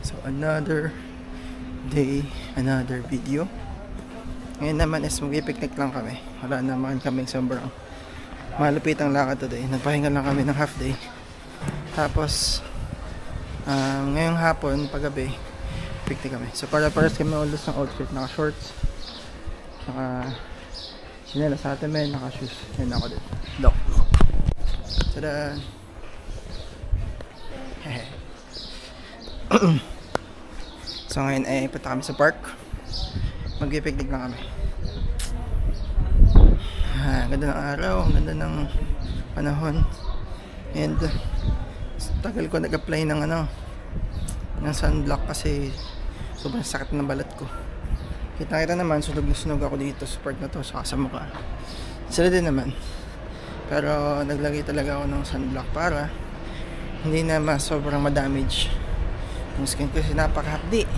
So another day, another video. Ngayon naman is mag-picnic lang kami. Wala naman kaming sobrang malupit ang lakad today. Nagpahinga lang kami ng half day. Tapos ngayong hapon, paggabi, picnic kami. So para-paras kami ulos ng outfit. Naka shorts, naka sinela sa atin men, naka shoes. Yan ako din. Dok. Tada! Hehe. So ngayon ay punta kami sa park. Mag-picnic lang kami. Ganda ng araw, ganda ng panahon. And tagal ko nag-apply ng ng sunblock kasi sobrang sakit ng balat ko. Kita naman, sunog na sunog ako dito sa park na to, saka sa mukha. Sila din naman. Pero naglagay talaga ako ng sunblock para hindi na sobrang ma-damage yung skin ko kasi napakahapdi.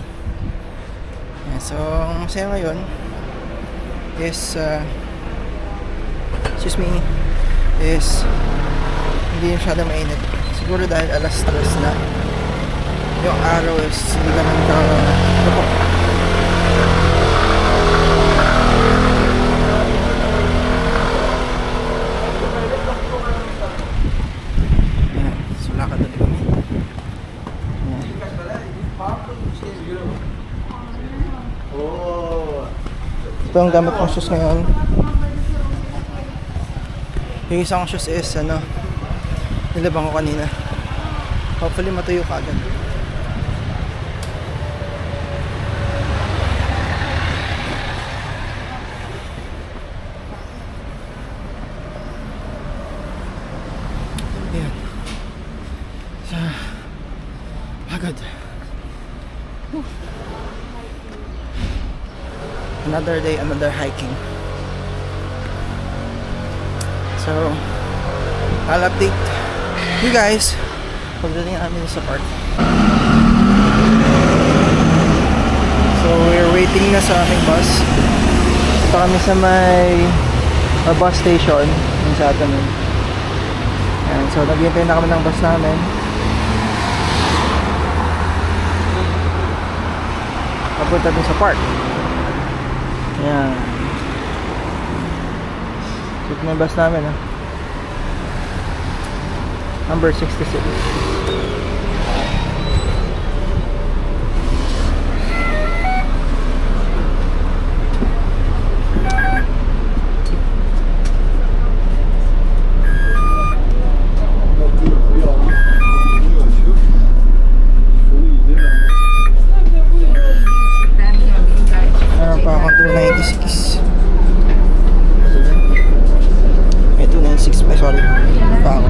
So ang masaya ngayon is excuse me, is hindi masyado mainit. Siguro dahil alas 3 na yung araw is hindi naman kapok. Yan, sulakad ulit kami. Ito ang gamit kong shoes ngayon. Yung isang shoes is nilabang ko kanina. Hopefully matuyo ka agad. Ayan. Agad. Another day, another hiking. So, I'll update you guys pagdating namin sa park. So, we're waiting na sa aking bus. Ito kami sa may bus station yung sa atin. And so, naghihintay na kami ng bus namin. Papunta din sa park. Ayan. Ito na yung bus namin, number 66. Meron pa akong 296. May 296 pa, sorry. Pa ako.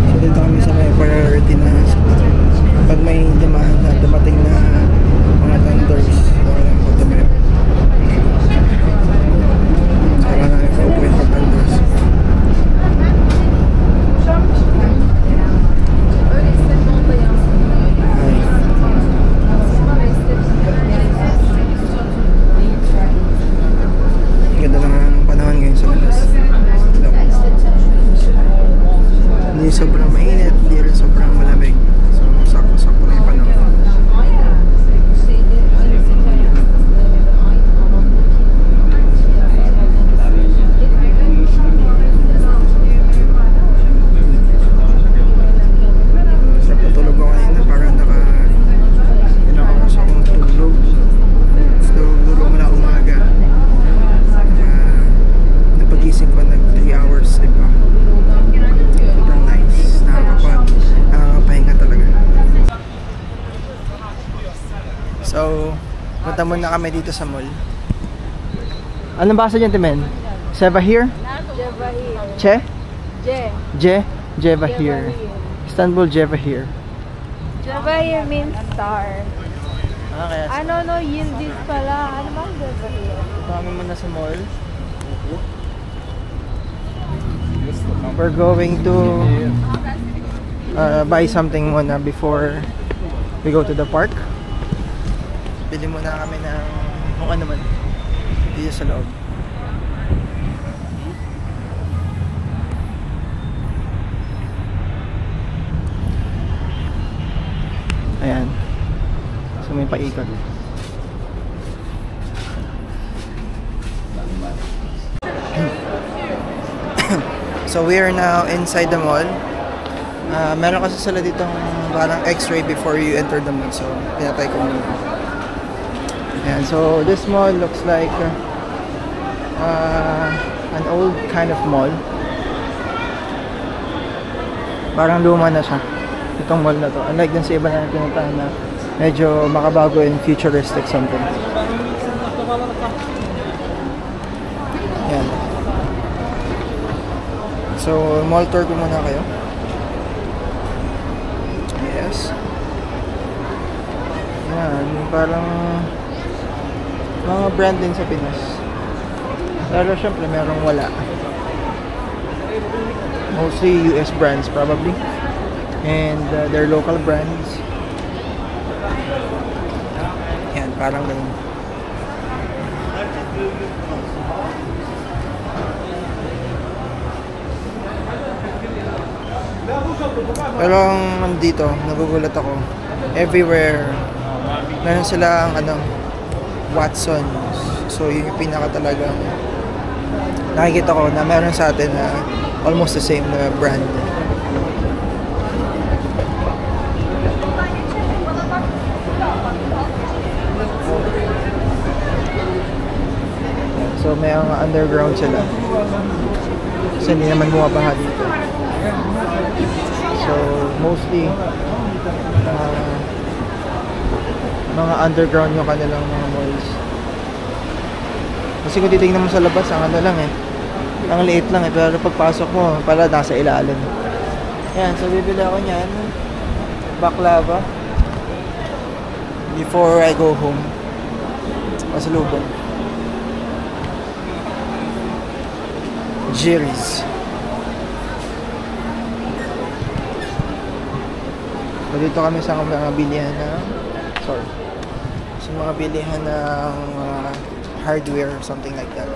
So dito kami sa may priority na pag may dumating na mga tenders, walang po tumayo. So wala na ito po yung tenders. Ganda ng panahon ngayon sa labas. Hindi sobrang mainit, hindi rin sobrang malamig. So, sakto-sakto na yung panahon. Sarap na tulog ko kanina, parang ilang oras akong tulog. So, tulog mo na umaga. Napagising ko nag 3 hours, diba? Sobrang nice. Nakakapahinga talaga. So, punta muna kami dito sa mall. Anong basa dyan, Timen? Jevahir? Jevahir. Che? Jevahir. Istanbul Jevahir. Jevahir means star. Kaya No, Yildiz pala. Ano ba Jevahir? kami muna sa mall. We're going to buy something muna before we go to the park. Bili muna kami ng kung ano man dito sa loob. paikot. So we are now inside the mall. Meron kasi sila ditong parang x-ray before you enter the mall. So pinatay ko muna. Ayan, so this mall looks like an old kind of mall. Parang luma na siya itong mall na to. Unlike dun sa iba na pinuntahan na medyo makabago and futuristic something. Ayan. So, mall tour ko muna kayo. Yes. Yan, parang mga brand din sa Pinas. Pero syempre, merong wala. Mostly US brands probably. And their local brands. Yan, parang ganun. Pero ang dito, nagugulat ako. Everywhere, meron silang Watson. So yun yung pinaka talaga nakikita ko na meron sa atin na almost the same na brand. So may mga underground sila. Kasi hindi naman bumabaha dito. So mostly mga underground yung kanilang mga malls. Kasi kung titingnan mo sa labas, ang lang ang liit lang pero pagpasok mo, pala nasa ilalim. Yan, so bibili ako niyan. Baklava. Before I go home. Pasalubong. Jerry's. So dito kami sa mga bilihan ng sa mga bilihan ng hardware, something like that.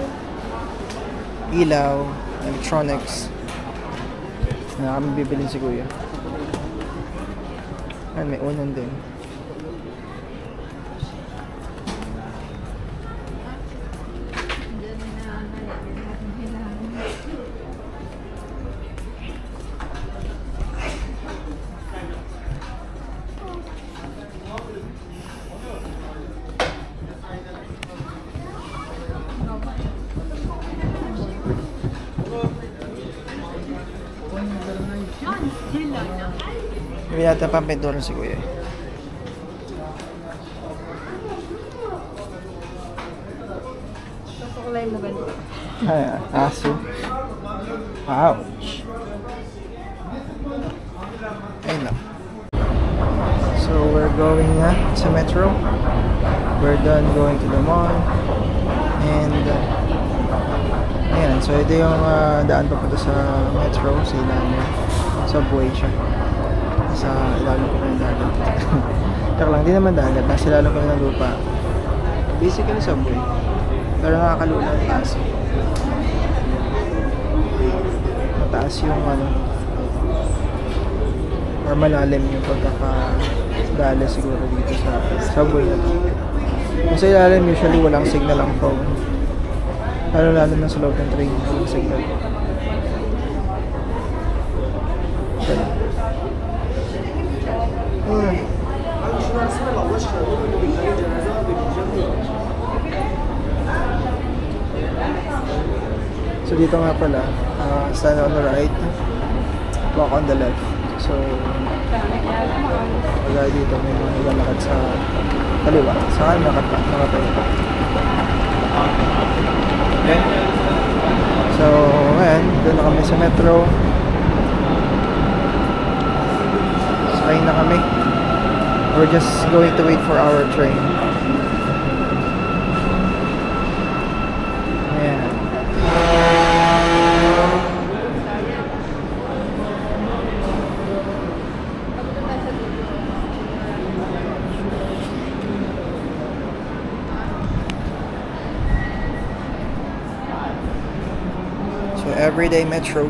Ilaw, electronics. Na kami bibilin si Kuya. May unan din. Hindi natin pampinturan si Kuya. Kulay mo ganito. Aso. Ouch. Ayun lang. So we're going na sa metro. We're done going to the mall. And ayan, so ito yung daan papunta sa metro, sa ilalim. Subway siya. Sa ilalim ko ng dagat. Taka lang, di naman dagat. Nasa ilalim ko ng lupa. Basically subway. Pero nakakalula ang taas. Mataas yung or malalim yung pagkakadala siguro dito sa subway na to. Kung sa ilalim, usually walang signal ang phone. Lalo na sa loob ng train, walang signal. So dito nga pala, stand on the right, walk on the left. So wala dito, may mga naglalakad sa kaliwa, sa kanan nakatayo. Okay. So ngayon, doon na kami sa metro. Sakay na kami. We're just going to wait for our train. Ayan. So everyday metro.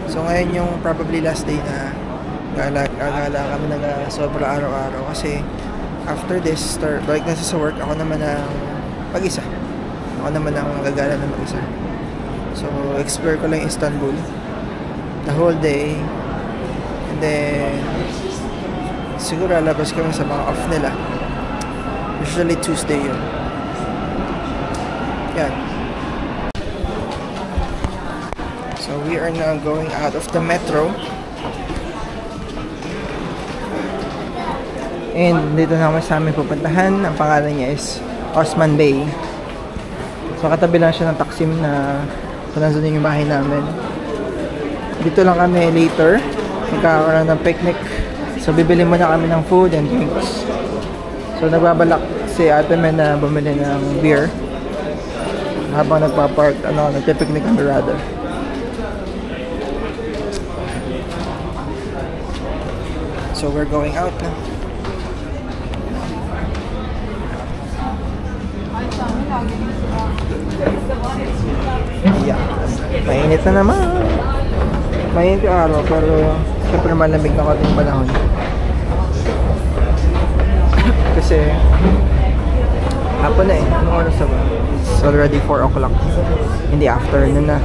So ngayon yung probably last day na gala kami sobra araw-araw kasi after this, balik na sa work, ako naman ang mag-isa. Ako naman ang gagala na mag-isa. So, explore ko lang Istanbul the whole day. And then, siguro lalabas kami sa mga off nila. Usually Tuesday yun. Yan. So, we are now going out of the metro. And dito na kami sa amin pupuntahan. Ang pangalan niya is Osman Bey. So katabi lang siya ng Taksim na kung nandun yung bahay namin. Dito lang kami later. Magkakaroon ng picnic. So bibili muna kami ng food and drinks. So nagbabalak si Ate Men na bumili ng beer. Habang nagpipicnic kami rather. So we're going out now. Yeah. Mainit na naman. Mainit yung araw pero syempre malamig na konting panahon. Kasi hapon na eh. Anong oras na ba? It's already 4 o'clock in the afternoon na.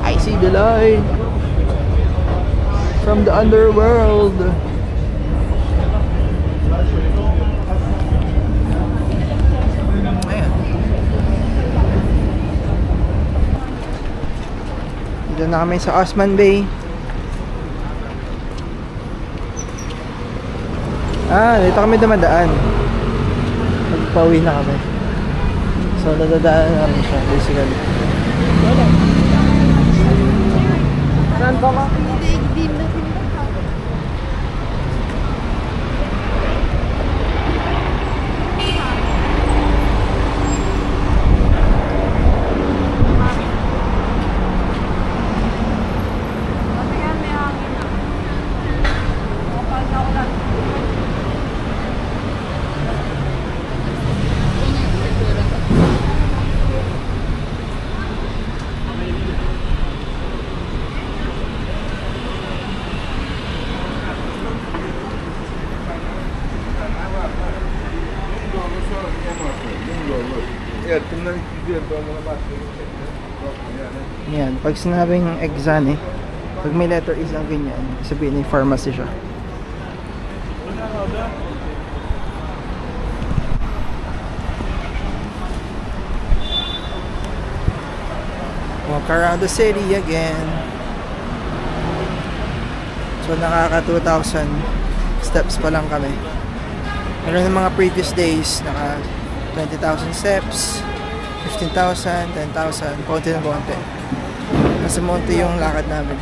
I see the light from the underworld. Ayan. Dito na kami sa Osman Bey. Dito kami dumadaan. Magpauwi na kami. So, nadadaan na kami siya, basically. Saan ba ka? Yan, pag sinabing exam pag may letter is ang ganyan, sabihin ni pharmacy siya. Walk around the city again. So nakaka 2,000 steps pa lang kami. Meron ng mga previous days naka 20,000 steps, 15,000, 10,000, konti na konti. Nasa monte yung lakad namin.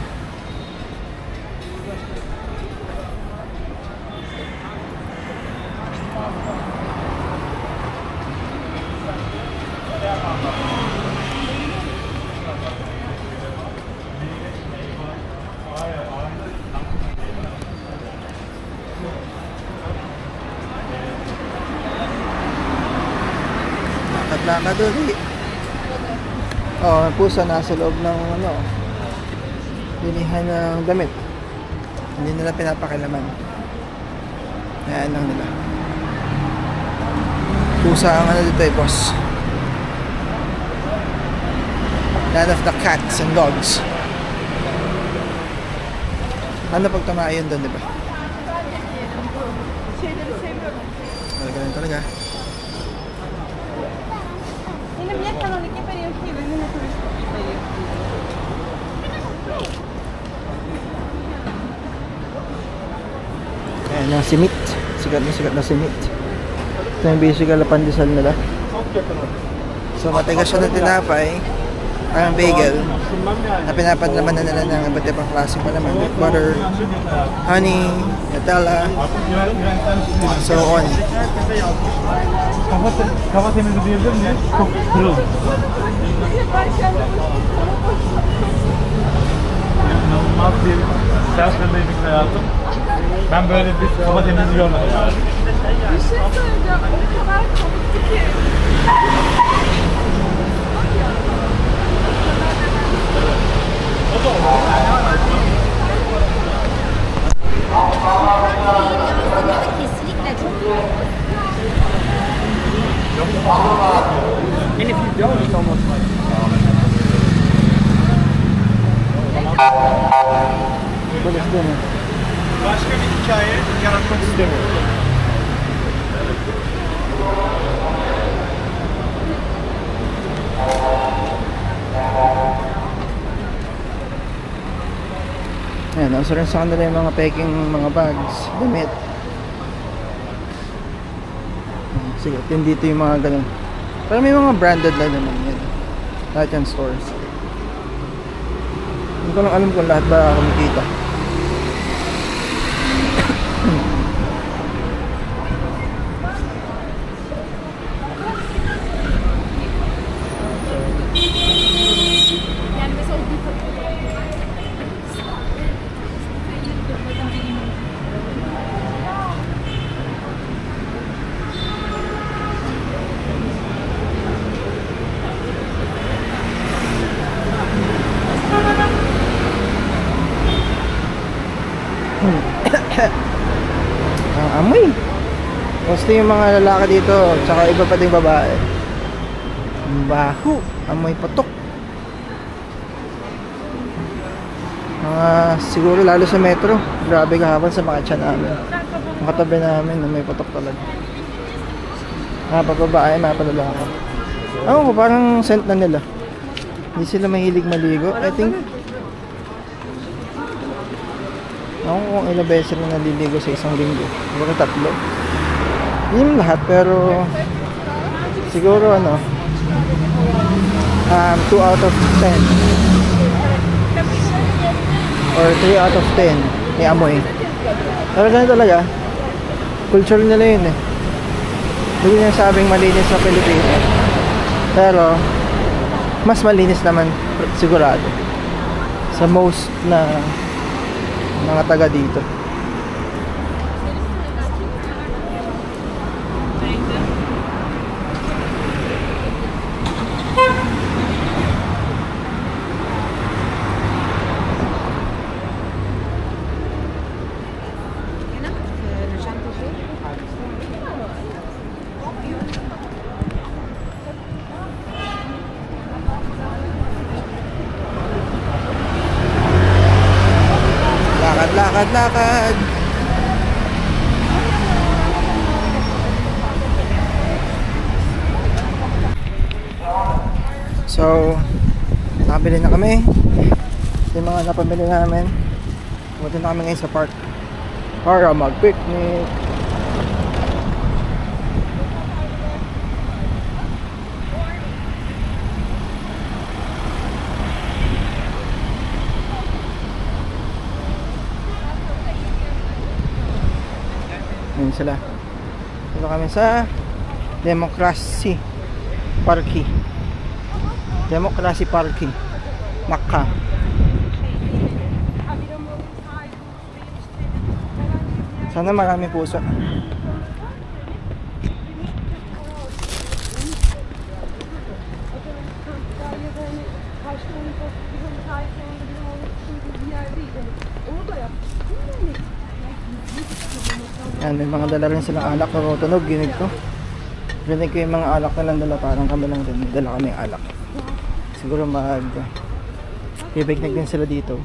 Lakad ulit. Oh, pusa nasa loob ng bilihan ng damit. Hindi nila pinapakilaman. Ayan lang nila. Pusa ang dito boss. Land of the cats and dogs. Ano pag tumayon doon, diba? Ganun talaga. Ayan yung simit. Sikat na simit. Ito yung basical na pandesal nila. So matigas siya ng tinapay. Ang bagel na pinapadlaman na nila ng iba't ibang klaseng palaman. Butter, honey, Nutella, so on. Kafa temizliği diyebilir miyiz? Çok kırıl. İnanılmaz bir self-relieving hayatım. Ben böyle bir kafa temizliği görmedim. Bir şey söyleyeceğim. O kadar komikti ki. And if you don't, it's almost like... Bulis din eh. Başka bir hikaye yaratmak istemiyorum. Ayan, nasa rin sa kanila yung mga peking mga bags, damit. Sige, dito yung mga ganun. Pero may mga branded na naman yan. Lahat yan stores. Hindi ko lang alam kung lahat ba kumikita. Yani mesela o bir Ang amoy. Gusto yung mga lalaki dito, tsaka iba pa ding babae. Ang baho, amoy patok. Siguro lalo sa metro. Grabe kahapon sa mga tiyan namin. Ang katabi namin, amoy patok talaga. Mga babae, mga lalaki. Oo, parang scent na nila. Hindi sila mahilig maligo. I think ako kung ilang beses na naliligo sa isang linggo. Siguro 3. Hindi naman lahat, pero siguro 2 out of 10 or 3 out of 10 may amoy. Pero ganun talaga, culture nila yun eh. Hindi nyo sabing malinis sa Pilipinas, pero mas malinis naman sigurado sa most na mga taga dito. Lakad. So, nakabili na kami. Yung mga napamili namin. Pumunta na kami ngayon sa park para mag-picnic. Ayun sila. Dito kami sa Democracy Parky Macca. Sana marami puso. Yan, may mga dala rin silang alak na tunog, ginig ko. Ginig ko yung mga alak na lang dala, parang kami lang din. Dala kami yung alak. Siguro pipiknik din sila dito.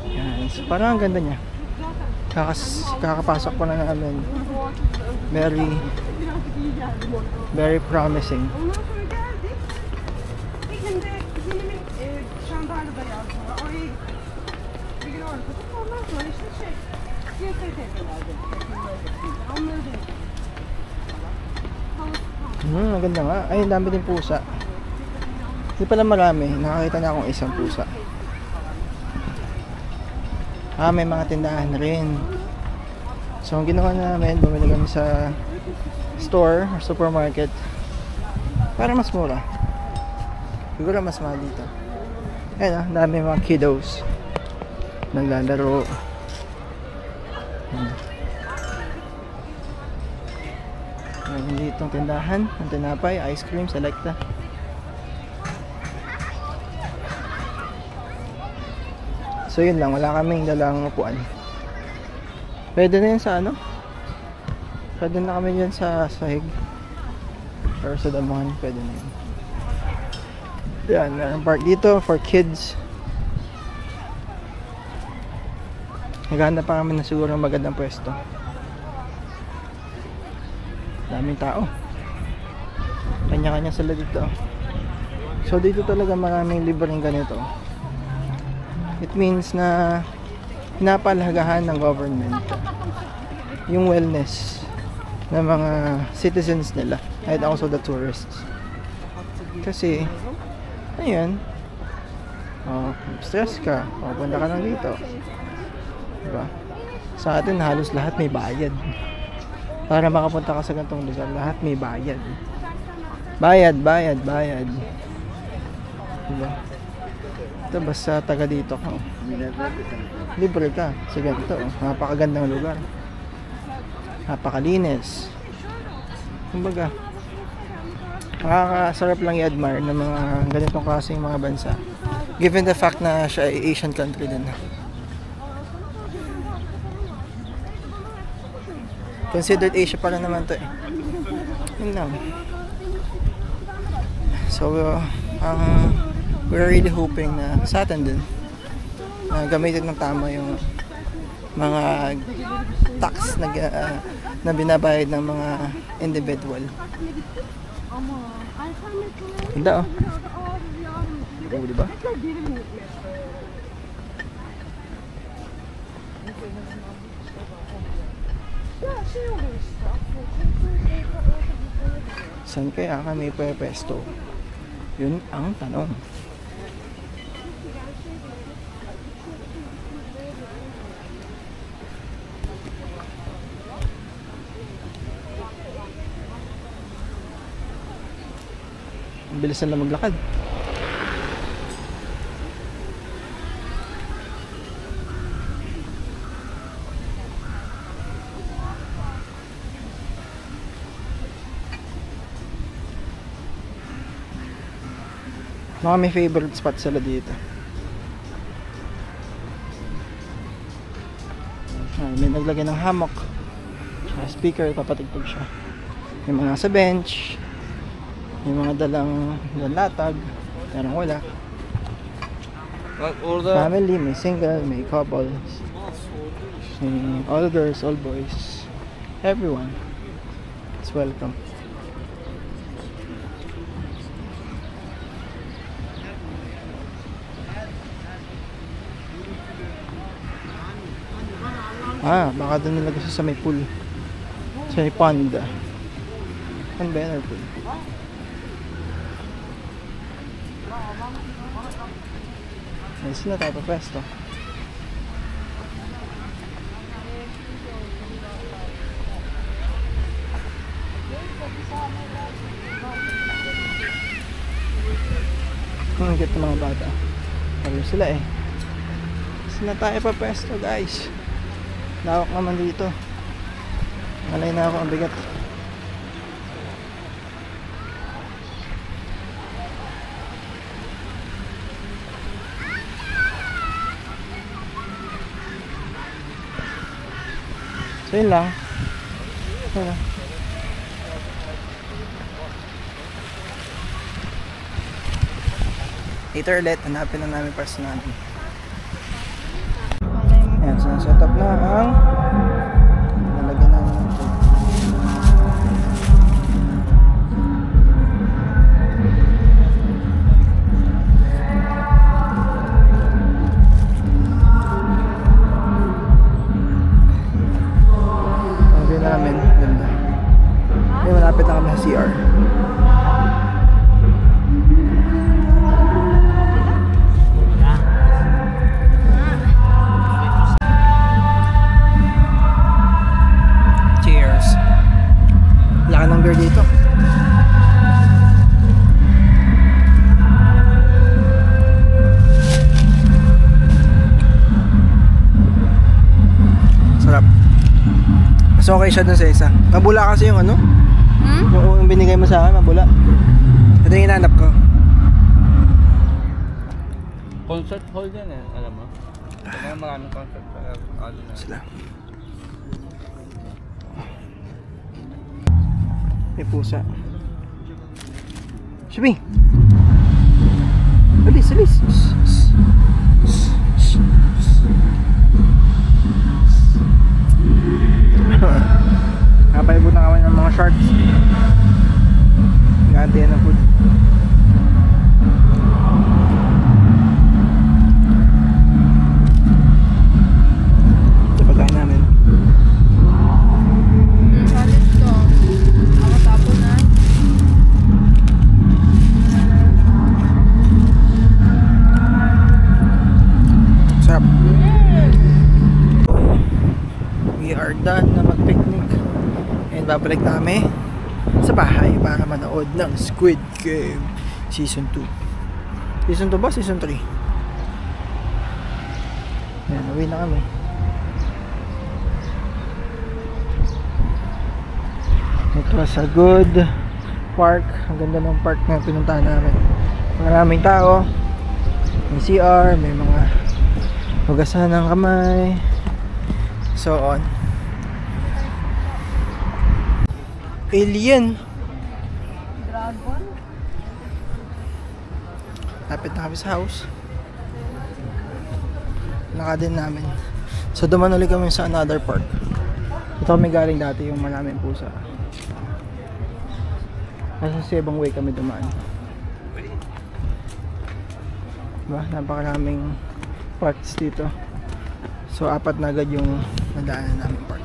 Yan, so parang ang ganda niya. Kakapasok pa na namin. Very promising. Ang ganda nga. Ay, ang dami din pusa. Hindi pala marami. Nakakita na akong isang pusa. May mga tindahan rin. So, ang ginawa namin, bumili kami sa store or supermarket para mas mura. Siguro mas mahal dito. Ayun, ang dami mga kiddos naglalaro. Meron ditong tindahan ng tinapay, ice cream, selecta. So yun lang, wala kaming dalang upuan. Pwede na yun sa Pwede na kami dyan sa sahig. Pero sa damuhan, pwede na yun. Yan, meron park dito for kids. Naghahanap pa kami na siguro ng magandang pwesto. Daming tao. Kanya-kanya sila dito. So dito talaga maraming libreng ganito. It means na pinapalagahan ng government yung wellness ng mga citizens nila and also the tourists. Kasi ayun, stress ka, pupunta ka lang dito, diba? Sa atin halos lahat may bayad. Para makapunta ka sa ganitong lugar, lahat may bayad. Bayad. Diba? Ito basta taga dito ka, libre ka sa ganito. Napakagandang lugar, napakalinis. Kumbaga nakakasarap lang i-admire ng mga ganitong klaseng mga bansa, given the fact na siya ay Asian country din. Considered Asia pa rin naman to eh. Yun lang. So we're really hoping na sa atin din gamitin ng tama yung mga tax na binabayad ng mga individual. Ganda oh. Diba? Saan kaya kami pwesto? Yun ang tanong. Ang bilis na maglakad. Mga may favorite spot sila dito. May naglagay ng hammock, speaker, papatigtog siya. May mga sa bench, may mga dalang latag, pero wala. Family, may single, may couples, may all girls, all boys, everyone is welcome. Baka doon nilagay sa may pool, sa may pond. Pond ba yan or pool? Ayun sila tayo pa pwesto. Ang ganda mga bata. Ayun sila eh. Sila tayo pa pwesto guys. Lawak naman dito. Malay na ako, ang bigat. So yun lang. Later ulit, hanapin na namin personal. Ayan, so set up na ang nalagyan namin ng tube. Ang view namin, ganda. May malapit na kami sa CR. Dito sarap. Mas okay siya dun sa isa. Mabula kasi yung ano, yung binigay mo sa akin, mabula. Ito yung hinanap ko. Concert hall din eh, alam mo? Kaya maraming concert sila. May pusa. Shubi! Alis, alis! Napalibot na kami ng mga sharks. Nag-aantay ng food. Ito pagkain namin. Salit to. Ako tapo na. Sarap. We are done na mag-picnic. And babalik na kami sa bahay para manood ng Squid Game Season 2. Season 2 ba? Season 3? Ayan, uwi na kami. It was a good park. Ang ganda ng park na pinuntahan namin. Maraming tao. May CR, may mga hugasan ng kamay, so on. Alien. Dragon? Lapit na kami sa house. Naka din namin. So duman ulit kami sa another park. Ito kami galing dati, yung maraming pusa. Nasa Sebang Way kami dumaan. Diba? Napakaraming parks dito. So 4 na agad yung nadaanan namin park.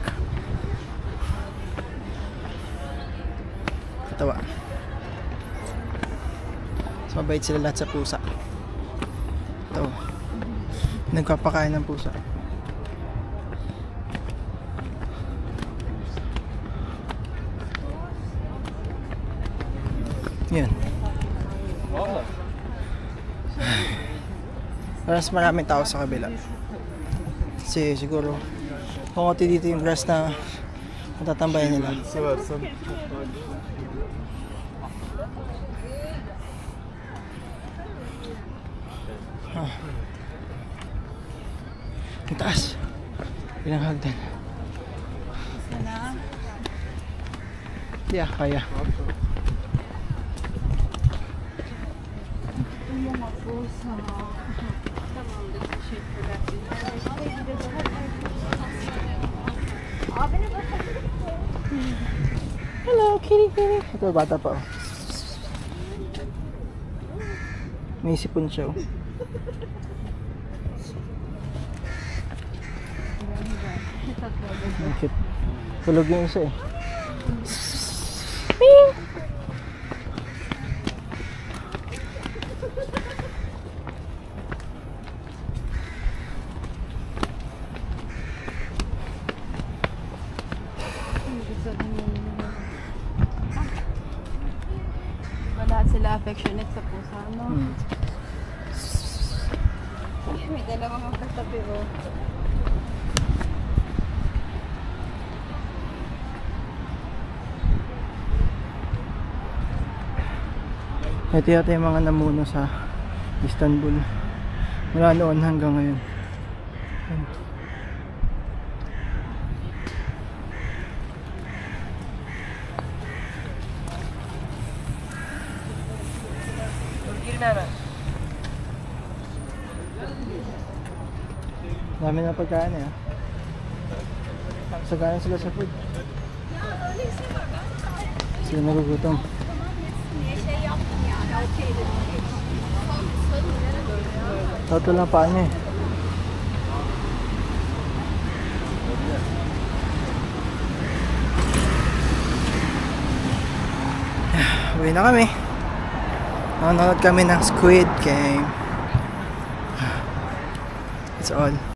Katawa. So mabait sila lahat sa pusa. Ito. Nagpapakain ng pusa. Yan. Mas maraming tao sa kabila. Kasi siguro kung konti dito yung grass na matatambayan nila. Ang taas. Ilang hagdan. Yeah, kaya. Hello, kitty, kitty. Ito, bata pa. Oh. May sipon siya. Oh. Ang cute. Tulog yung isa eh. Lahat sila affectionate sa pusa, no? May dalawang magkatabi, oh. Ito yata yung mga namuno sa Istanbul mula noon hanggang ngayon. Dami na pagkain eh. Sagana sila sa food. Sila nagugutom. Toto lang pa niya eh. Uwi na kami. Nanonood kami ng Squid Game. That's all.